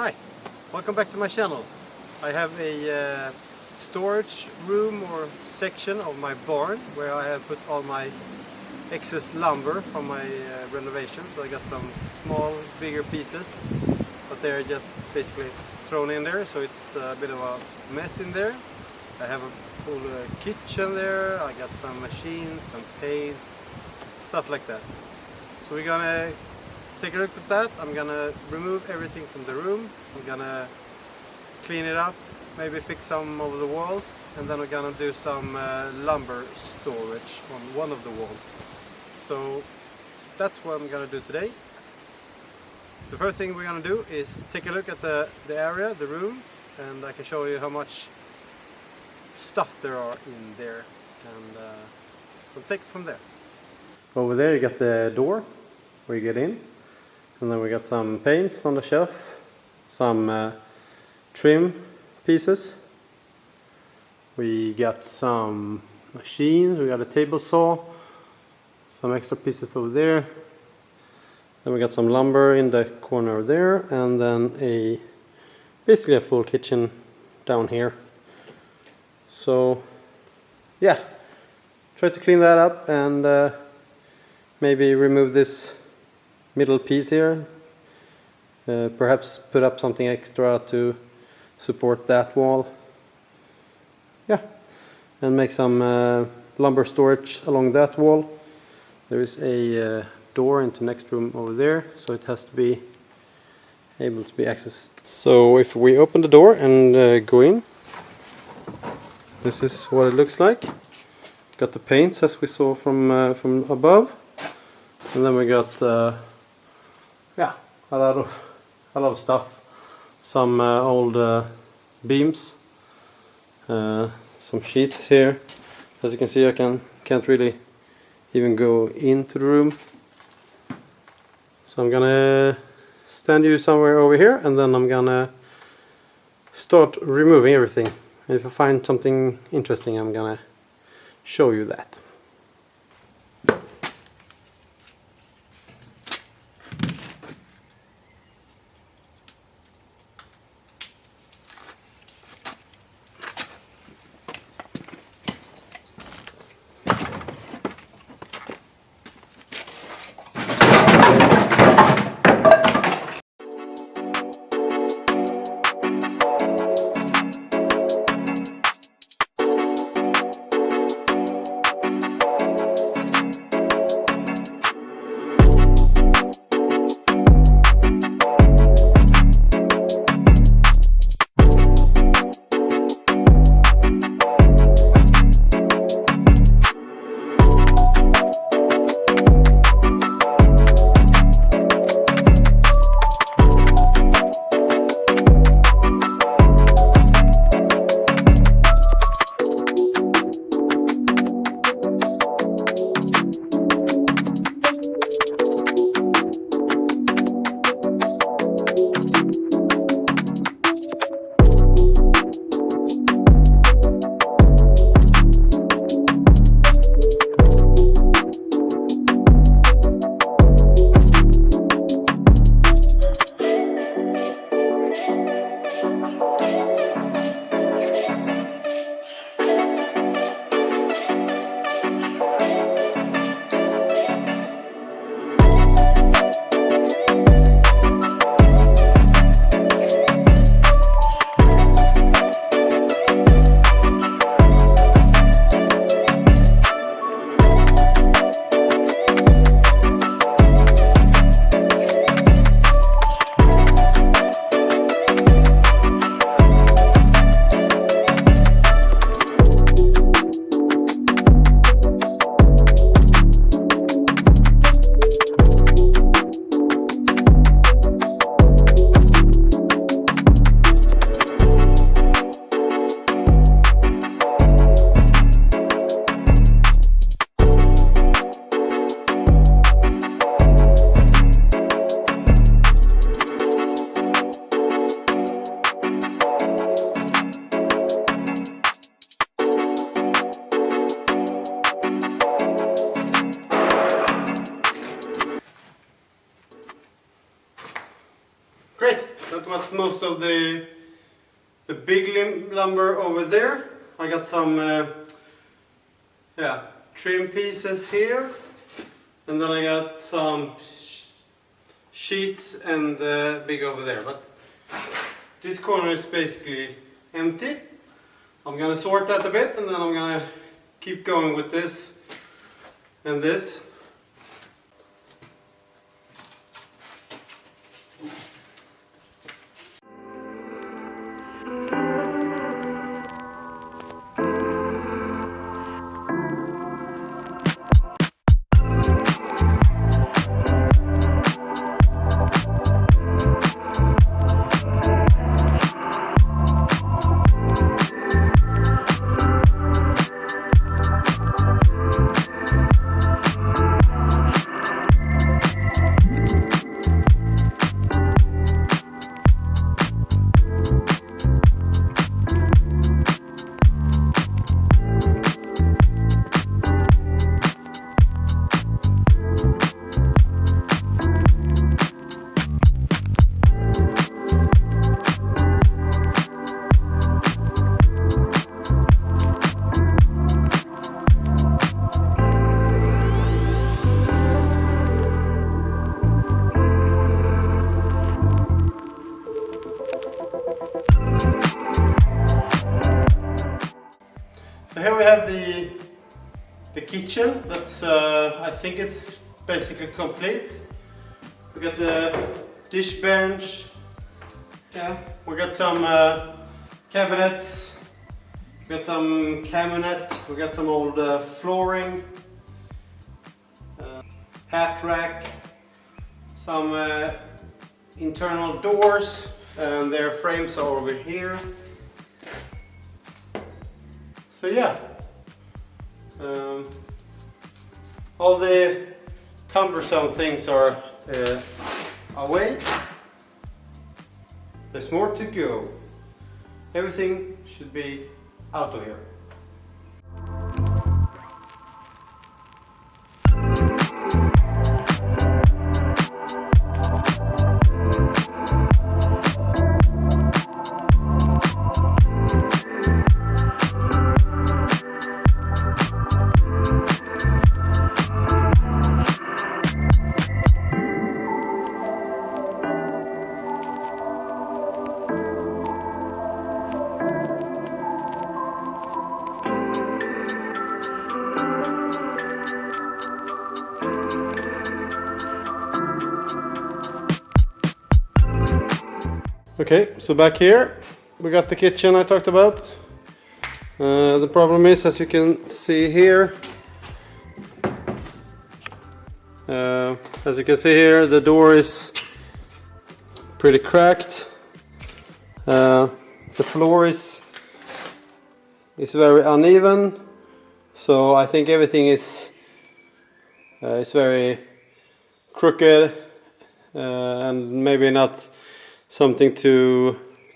Hi, welcome back to my channel. I have a storage room or section of my barn where I have put all my excess lumber from my renovation. So I got some small, bigger pieces, but they're just basically thrown in there, so it's a bit of a mess in there. I have a full kitchen there, I got some machines, some paints, stuff like that. So we're gonna take a look at that. I'm gonna remove everything from the room. I'm gonna clean it up, maybe fix some of the walls, and then we're gonna do some lumber storage on one of the walls. So that's what I'm gonna do today. The first thing we're gonna do is take a look at the area, the room, and I can show you how much stuff there are in there, and we'll take it from there. Over there you got the door where you get in. And then we got some paints on the shelf, some trim pieces. We got some machines, we got a table saw, some extra pieces over there. Then we got some lumber in the corner there, and then basically a full kitchen down here. So yeah, try to clean that up and maybe remove this middle piece here, perhaps put up something extra to support that wall, yeah, and make some lumber storage along that wall. There is a door into the next room over there, so it has to be able to be accessed. So if we open the door and go in, this is what it looks like. Got the paints as we saw from above, and then we got yeah, a lot of stuff. Some old beams, some sheets here. As you can see, I can't really even go into the room. So I'm gonna stand you somewhere over here, and then I'm gonna start removing everything. And if I find something interesting, I'm gonna show you that. most of the big lumber over there. I got some trim pieces here, and then I got some sheets and big over there. But this corner is basically empty. I'm gonna sort that a bit, and then I'm gonna keep going with this and this. So here we have the kitchen. That's I think it's basically complete. We got the dish bench. Yeah, we got some cabinets. We got some cabinet. We got some old flooring, hat rack, some internal doors, and their frames are over here. So yeah, all the cumbersome things are away. There's more to go. Everything should be out of here. Okay, so back here we got the kitchen I talked about. The problem is, as you can see here, the door is pretty cracked. The floor is very uneven, so I think everything is very crooked and maybe not something to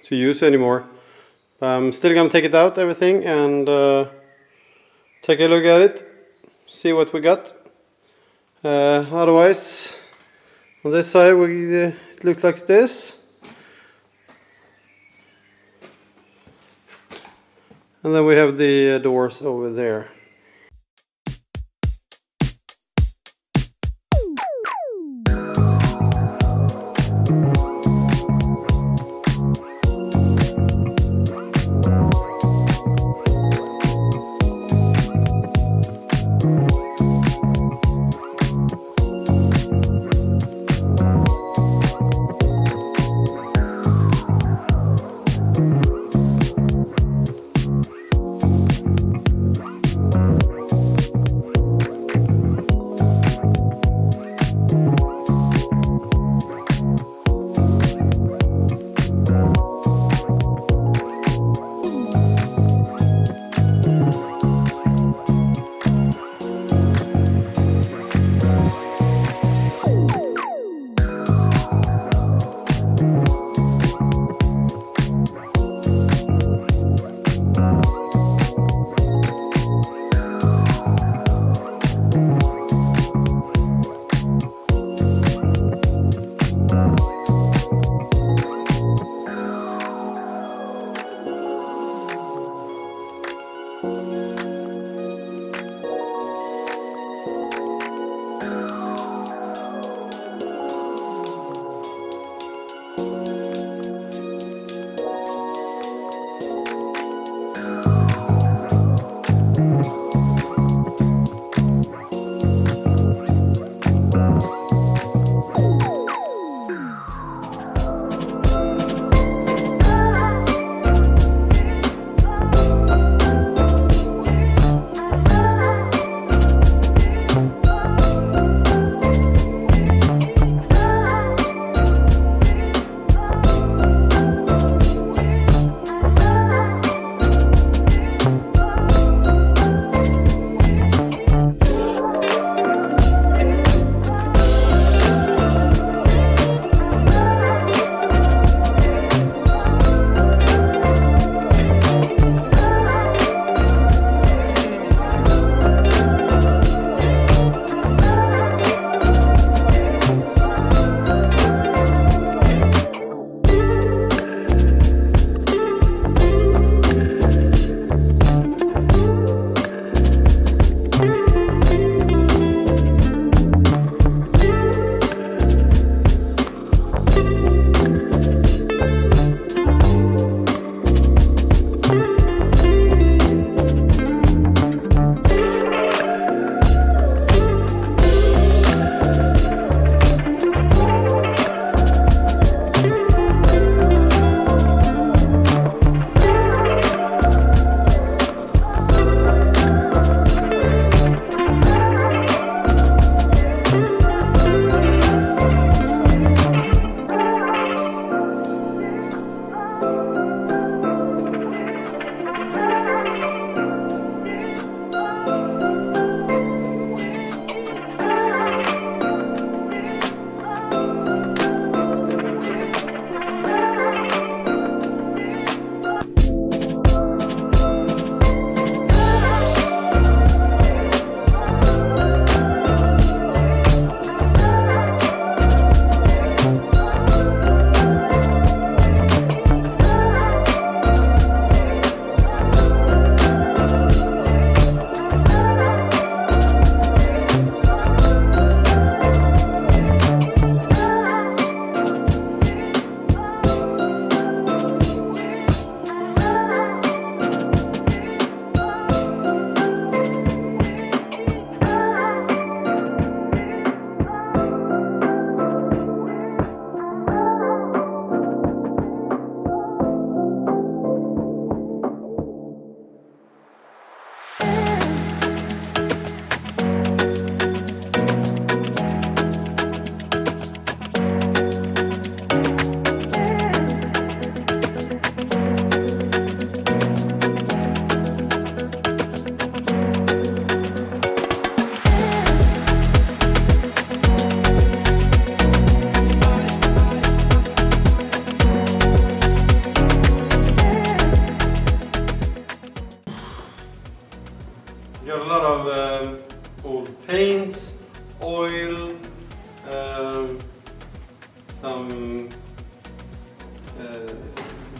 use anymore. I'm still gonna take it out, everything, and take a look at it, see what we got. Otherwise, on this side it looks like this, and then we have the doors over there.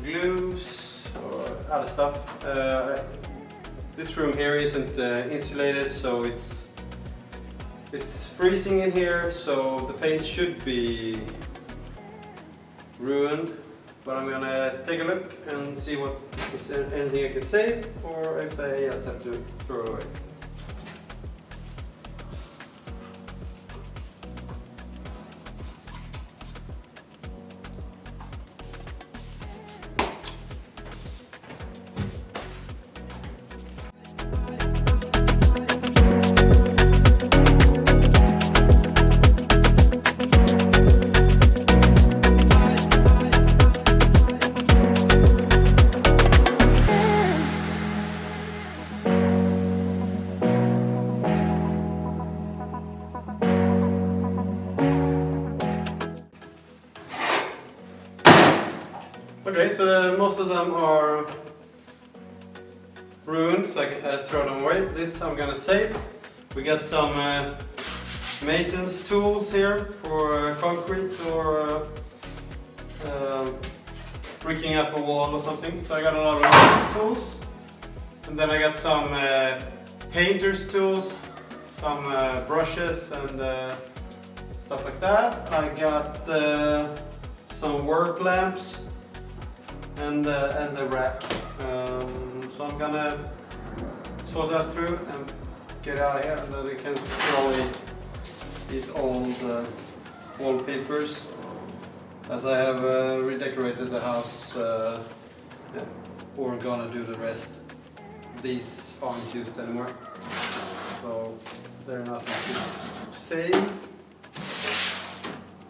glues or other stuff. This room here isn't insulated, so it's freezing in here, so the paint should be ruined. But I'm gonna take a look and see what is there anything I can save, or if I just have to throw away. Okay, so most of them are ruined, so I can throw them away. This I'm gonna save. We got some mason's tools here for concrete or bricking up a wall or something. So I got a lot of mason's tools. And then I got some painter's tools, some brushes and stuff like that. I got some work lamps and the rack. So I'm gonna sort that through and get out of here, and then we can throw away these old wallpapers, as I have redecorated the house, or gonna do the rest. These aren't used anymore, so they're not to save.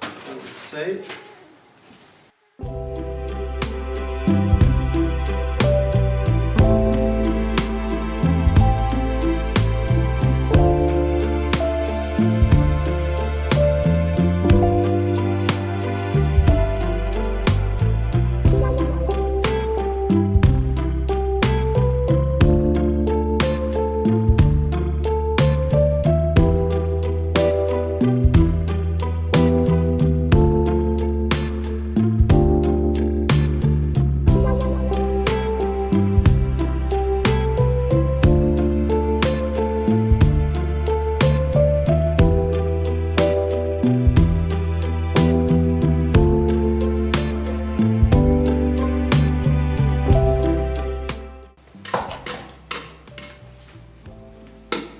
I would say.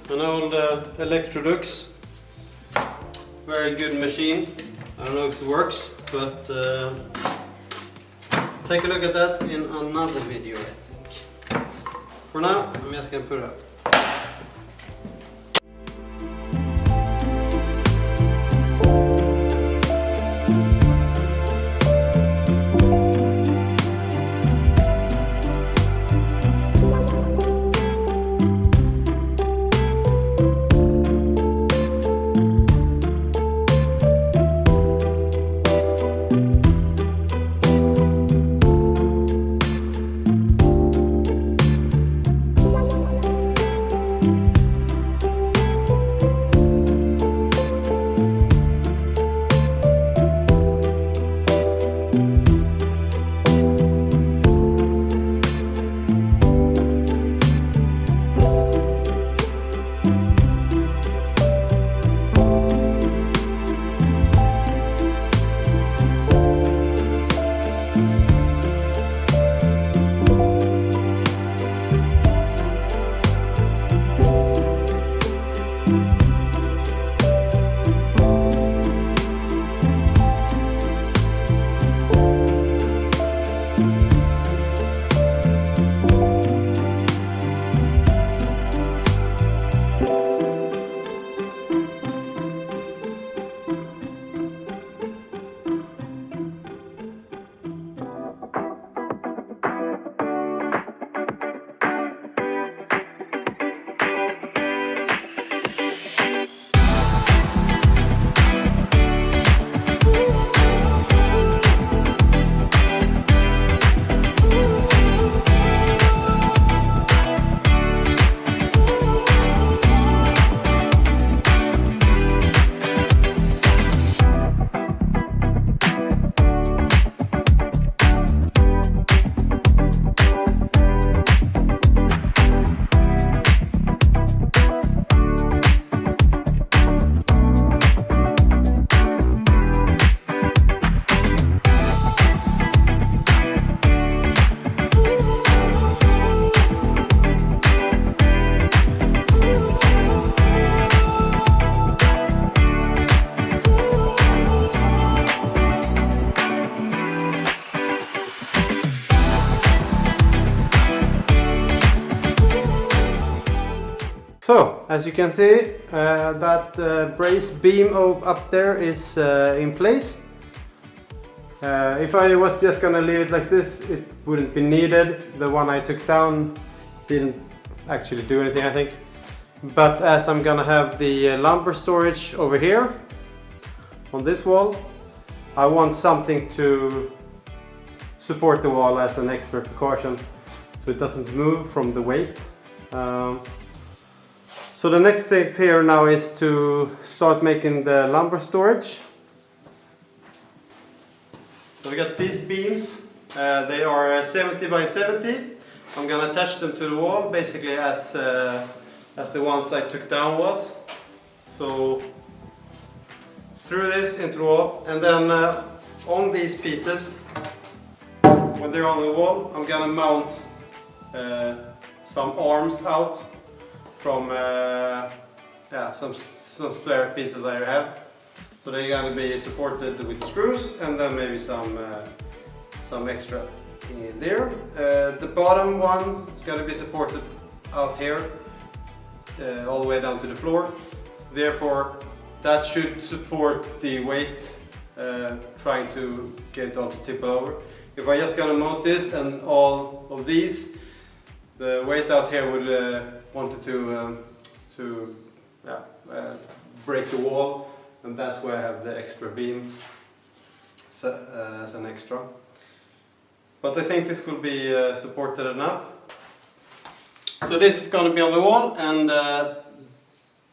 An old Electrolux, very good machine. I don't know if it works, but take a look at that in another video, I think. For now, I'm just gonna put it out. as you can see, that brace beam up there is in place. If I was just gonna leave it like this, it wouldn't be needed. The one I took down didn't actually do anything, I think. But as I'm gonna have the lumber storage over here on this wall, I want something to support the wall as an extra precaution so it doesn't move from the weight. So the next step here now is to start making the lumber storage. So we got these beams, they are 70 by 70. I'm gonna attach them to the wall basically as the ones I took down was. So through this into the wall, and then on these pieces, when they're on the wall, I'm gonna mount some arms out from some spare pieces I have. So they're gonna be supported with screws and then maybe some extra in there. The bottom one is gonna be supported out here all the way down to the floor. Therefore, that should support the weight trying to get it all to tip over. If I just gonna mount this and all of these, the weight out here would wanted to break the wall, and that's why I have the extra beam as an extra. But I think this will be supported enough. So this is going to be on the wall, and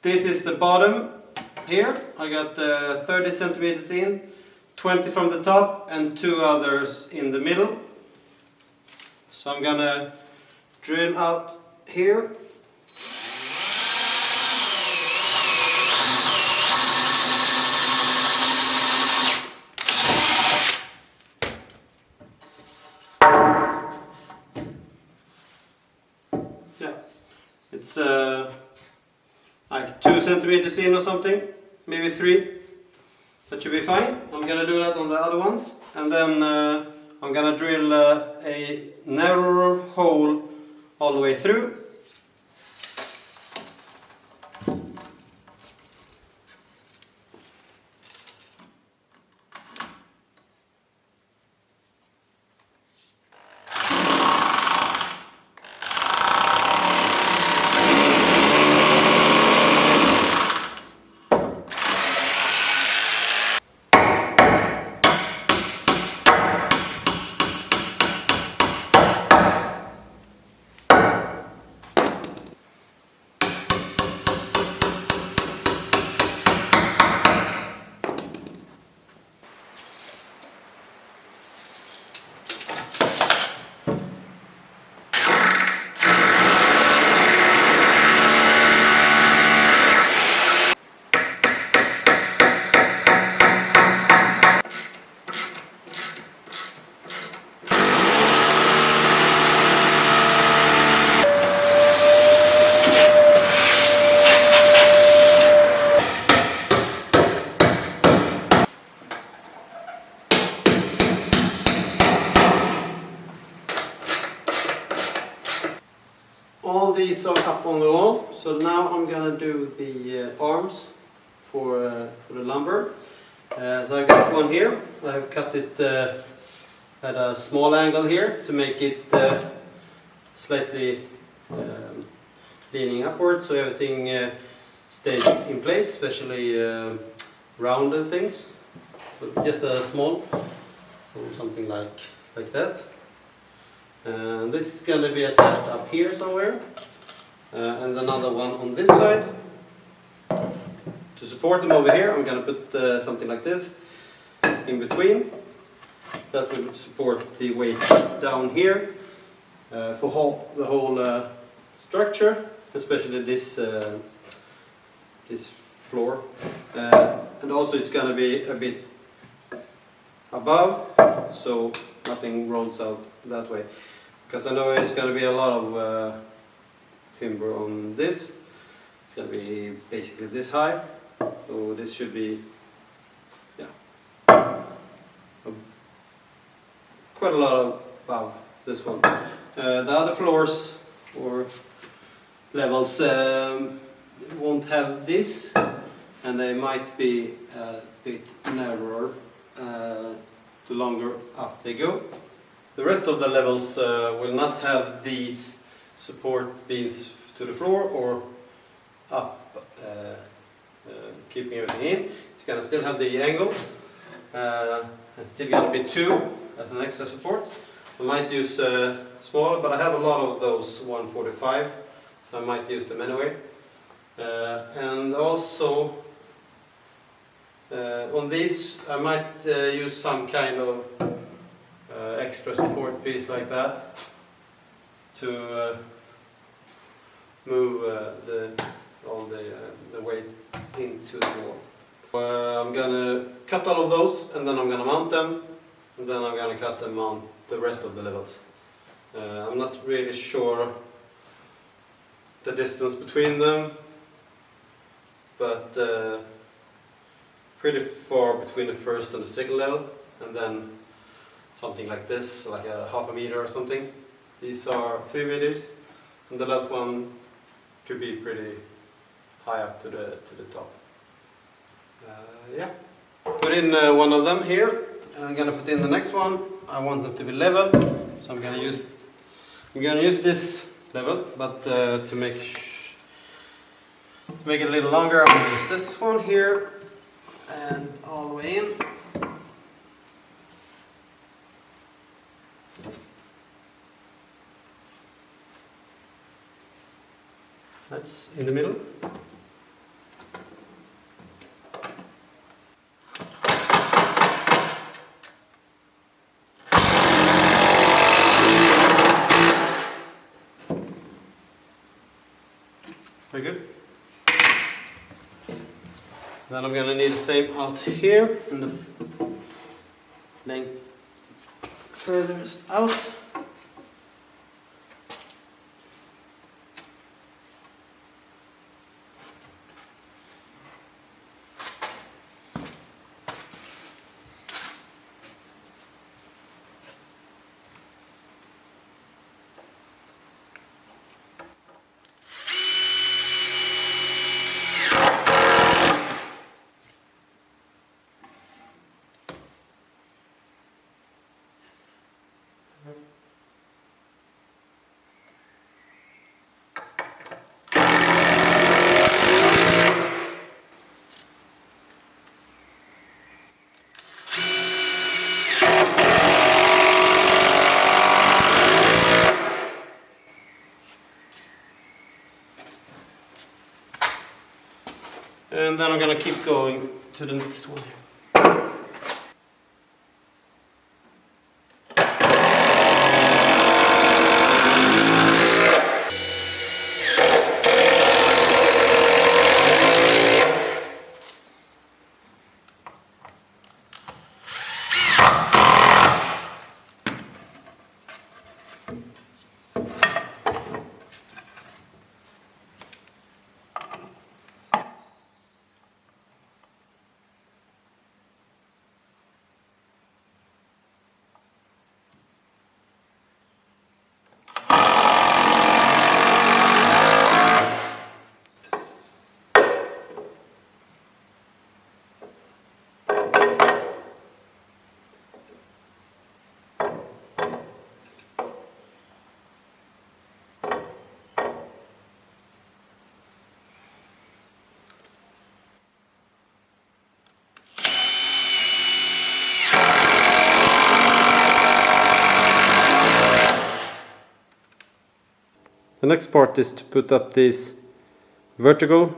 this is the bottom here. I got 30 centimeters in, 20 from the top and 2 others in the middle. So I'm gonna drill out here. It's like 2 centimeters in or something, maybe 3. That should be fine. I'm gonna do that on the other ones, and then I'm gonna drill a narrower hole all the way through. All these are up on the wall, so now I'm gonna do the arms for the lumber. So I got one here. I have cut it at a small angle here to make it slightly leaning upward, so everything stays in place, especially rounded things. So just a small, so something like that. And this is going to be attached up here somewhere, and another one on this side. To support them over here, I'm going to put something like this in between. That will support the weight down here for the whole structure, especially this floor. And also it's going to be a bit above, so nothing rolls out that way. Because I know it's going to be a lot of timber on this. It's going to be basically this high, so this should be quite a lot above this one. The other floors or levels won't have this, and they might be a bit narrower the longer up they go. The rest of the levels will not have these support beams to the floor or up, keeping everything in. It's going to still have the angle. It's still going to be 2 as an extra support. I might use smaller, but I have a lot of those 145, so I might use them anyway. And also on these I might use some kind of extra support piece like that to move all the weight into the wall. I'm gonna cut all of those, and then I'm gonna mount them, and then I'm gonna cut and mount the rest of the levels. I'm not really sure the distance between them, but pretty far between the first and the second level, and then something like this, like a half a meter or something. These are 3 meters, and the last one could be pretty high up to the top. Yeah, put in one of them here. I'm gonna put in the next one. I want them to be level, so I'm gonna use this level, but to make it a little longer, I'm gonna use this one here and all the way in. That's in the middle. Very good. Then I'm going to need the same out here, and the length furthest out. And then I'm going to keep going to the next one here. The next part is to put up these vertical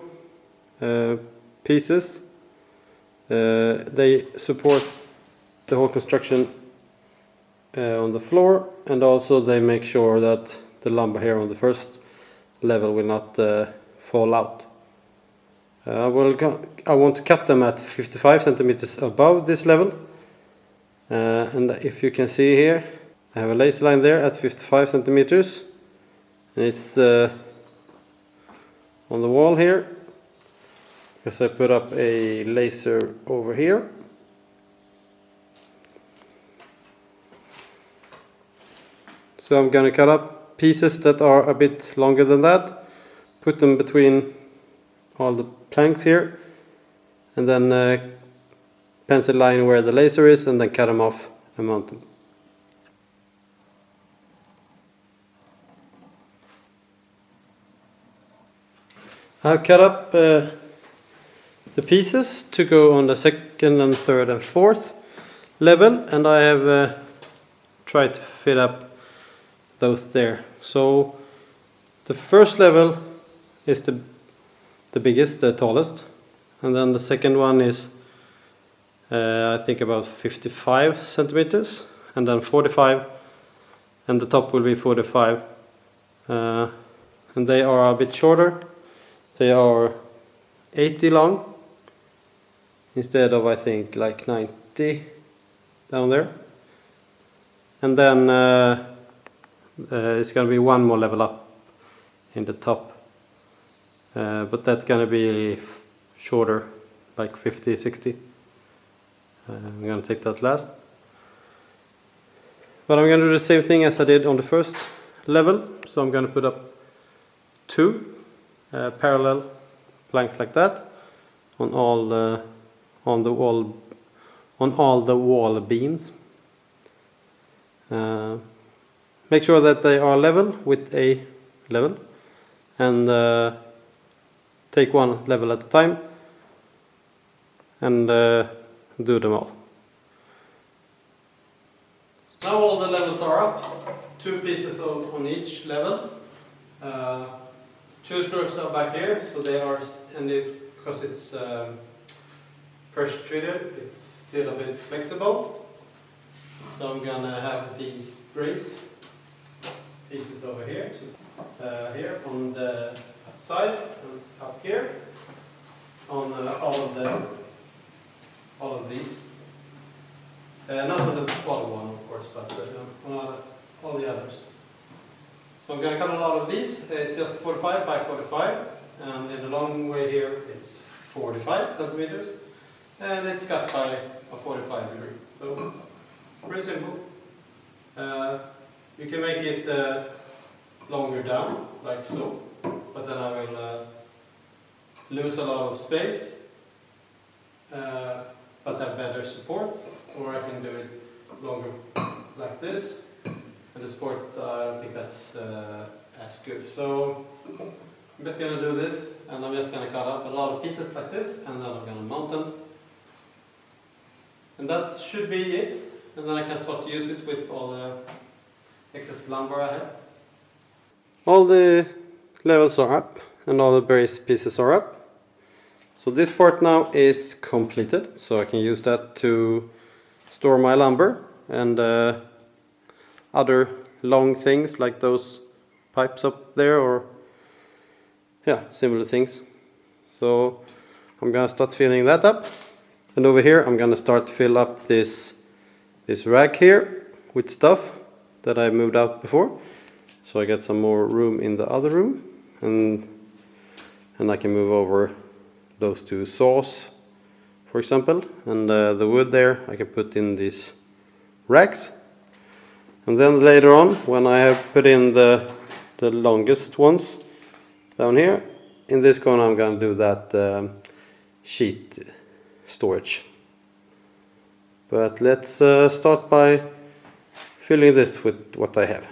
pieces. They support the whole construction on the floor, and also they make sure that the lumber here on the first level will not fall out. I want to cut them at 55 centimeters above this level, and if you can see here, I have a laser line there at 55 centimeters. And it's on the wall here, because I put up a laser over here. So I'm going to cut up pieces that are a bit longer than that, put them between all the planks here, and then pencil line where the laser is, and then cut them off and mount them. I've cut up the pieces to go on the second and third and fourth level, and I have tried to fit up those there. So the first level is the biggest, the tallest, and then the second one is I think about 55 centimeters, and then 45, and the top will be 45, and they are a bit shorter. They are 80 long instead of, I think, like 90 down there. And then it's going to be one more level up in the top, but that's going to be shorter, like 50, 60. I'm going to take that last. But I'm going to do the same thing as I did on the first level. So I'm going to put up 2 parallel planks like that on all the wall beams. Make sure that they are level with a level, and take one level at a time and do them all. Now all the levels are up, 2 pieces on each level. 2 screws are back here, so they are, and because it's pressure treated, it's still a bit flexible. So I'm gonna have these brace pieces over here, here on the side and up here on all of these. Not on the bottom one, of course, but on all the others. So I'm going to cut a lot of these. It's just 45 by 45, and in the long way here it's 45 centimeters, and it's cut by a 45 degree. So pretty simple. You can make it longer down, like so, but then I will lose a lot of space, but have better support, or I can do it longer like this. And the support, I don't think that's as good. So I'm just going to do this, and I'm just going to cut up a lot of pieces like this, and then I'm going to mount them. And that should be it. And then I can start to use it with all the excess lumber I have. All the levels are up, and all the brace pieces are up. So this part now is completed, so I can use that to store my lumber and other long things like those pipes up there, or yeah, similar things. So I'm gonna start filling that up, and over here I'm gonna start to fill up this rack here with stuff that I moved out before, so I get some more room in the other room, and I can move over those 2 saws, for example, and the wood there I can put in these racks. And then later on, when I have put in the longest ones down here, in this corner I'm going to do that sheet storage. But let's start by filling this with what I have.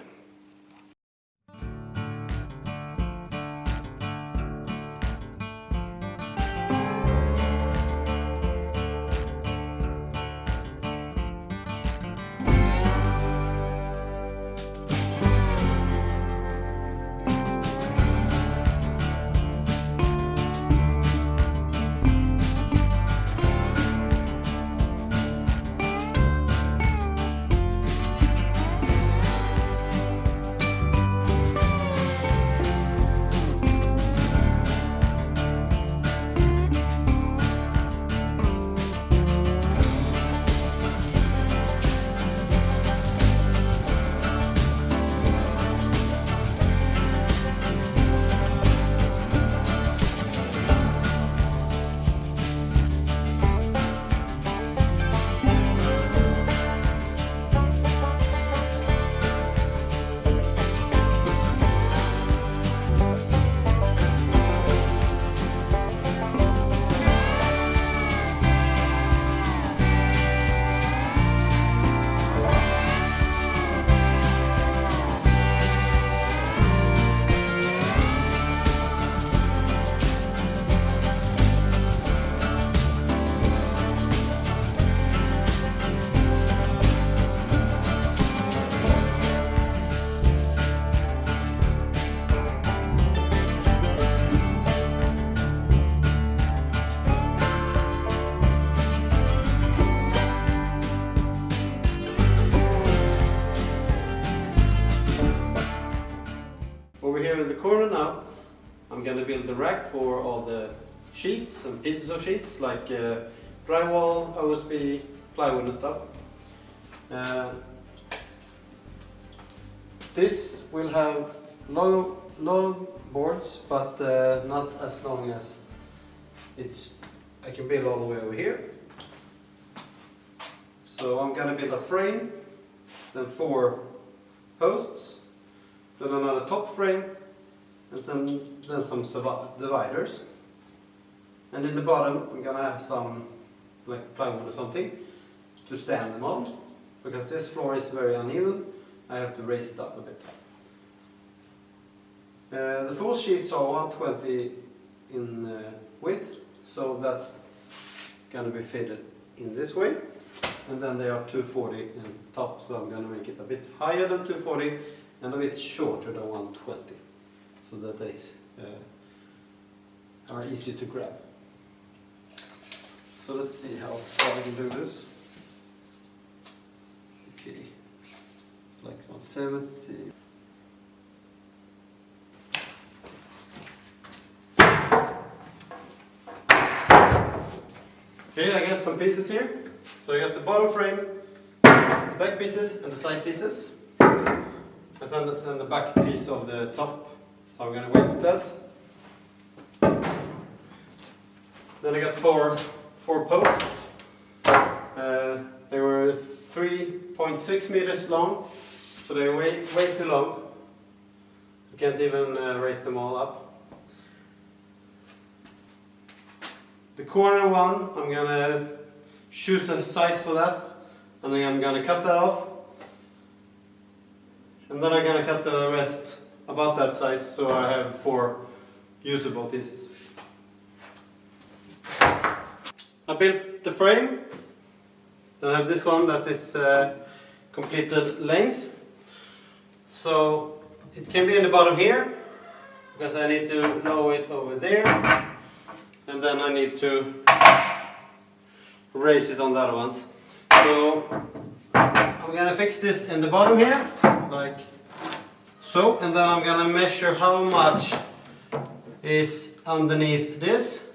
here in the corner now, I'm gonna build the rack for all the sheets and pieces of sheets like drywall, OSB, plywood and stuff. This will have long boards, but not as long as I can build all the way over here. So I'm gonna build a frame, then 4 posts, then another top frame, and then some dividers. And in the bottom I'm gonna have some like plywood or something to stand them on, because this floor is very uneven. I have to raise it up a bit. The full sheets are 120 in width, so that's gonna be fitted in this way. And then they are 240 in top, so I'm gonna make it a bit higher than 240 and a bit shorter than 120, so that they are easy to grab. So let's see how far I can do this. Okay, like 170. Okay, I got some pieces here. So I got the bottom frame, the back pieces and the side pieces, and then the back piece of the top. So I'm going to weight that. Then I got four posts. They were 3.6 meters long, so they were way too long. You can't even raise them all up. The corner one, I'm gonna choose a size for that, and then I'm gonna cut that off, and then I'm gonna cut the rest about that size, so I have 4 usable pieces. I built the frame. Then I have this one that is completed length. So it can be in the bottom here, because I need to lower it over there, and then I need to raise it on the other ones. So I'm gonna fix this in the bottom here, like so, and then I'm gonna measure how much is underneath this,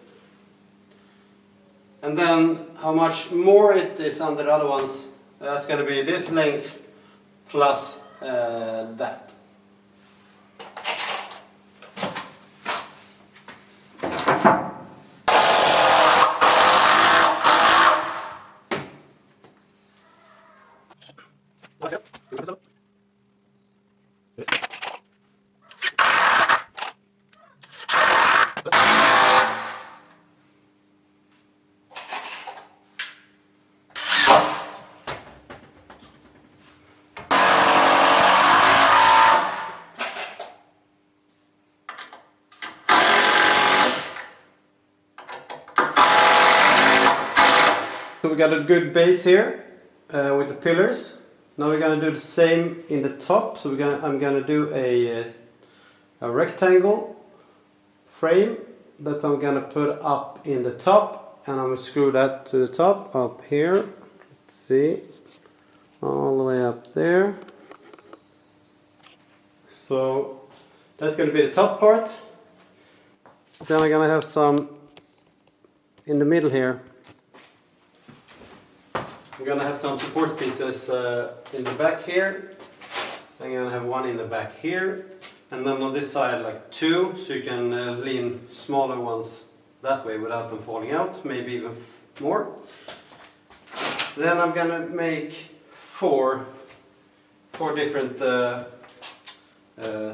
and then how much more it is under the other ones. That's gonna be this length plus that. So we got a good base here with the pillars. Now we're gonna do the same in the top. So I'm gonna do a rectangle frame that I'm gonna put up in the top, and I'm gonna screw that to the top up here. Let's see, all the way up there. So that's gonna be the top part. Then I'm gonna have some in the middle here. I'm gonna have some support pieces in the back here. I'm gonna have one in the back here, and then on this side like 2, so you can lean smaller ones that way without them falling out, maybe even more. Then I'm gonna make four different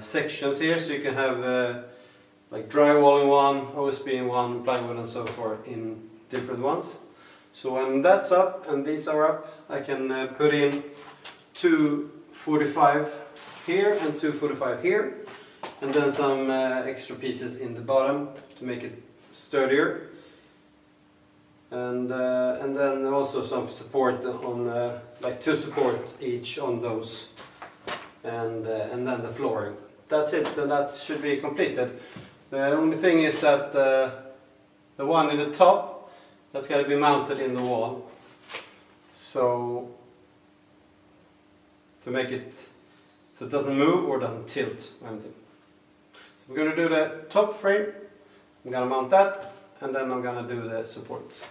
sections here, so you can have like drywall in one, OSB in one, plywood and so forth in different ones. So when that's up and these are up, I can put in 245 here and 245 here, and then some extra pieces in the bottom to make it sturdier, and then also some support on like 2 support each on those, and then the flooring. That's it, and that should be completed. The only thing is that the one in the top, that's got to be mounted in the wall, so to make it so it doesn't move or doesn't tilt or anything. I'm going to do the top frame, I'm going to mount that, and then I'm going to do the supports.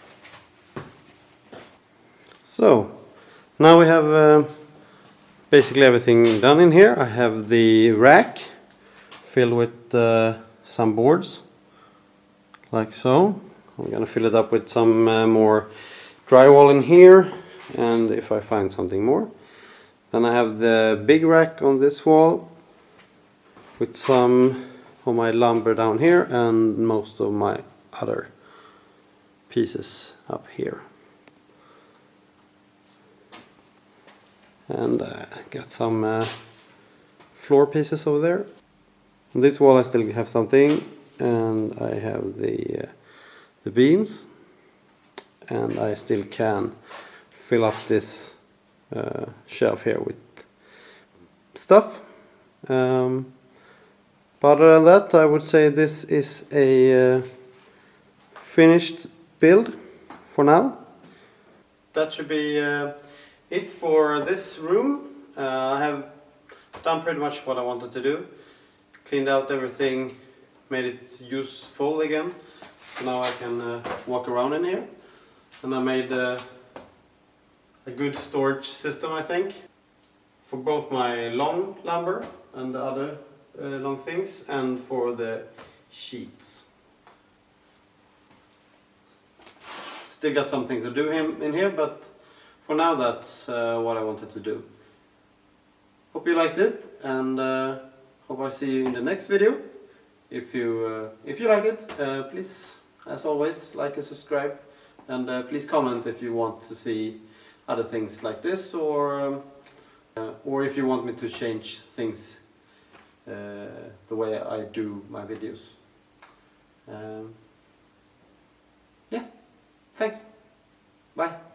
So, now we have basically everything done in here. I have the rack filled with some boards, like so. I'm going to fill it up with some more drywall in here, and if I find something more. Then I have the big rack on this wall with some of my lumber down here and most of my other pieces up here. And got some floor pieces over there. On this wall I still have something, and I have the beams, and I still can fill up this shelf here with stuff. But other than that, I would say this is a finished build for now. That should be it for this room. I have done pretty much what I wanted to do. Cleaned out everything, made it useful again. So now I can walk around in here. And I made a good storage system, I think, for both my long lumber and the other long things, and for the sheets. Still got some things to do in here, but for now that's what I wanted to do. Hope you liked it, and hope I see you in the next video. If you like it, please, as always, like and subscribe, and please comment if you want to see other things like this, or if you want me to change things the way I do my videos. Yeah, thanks. Bye.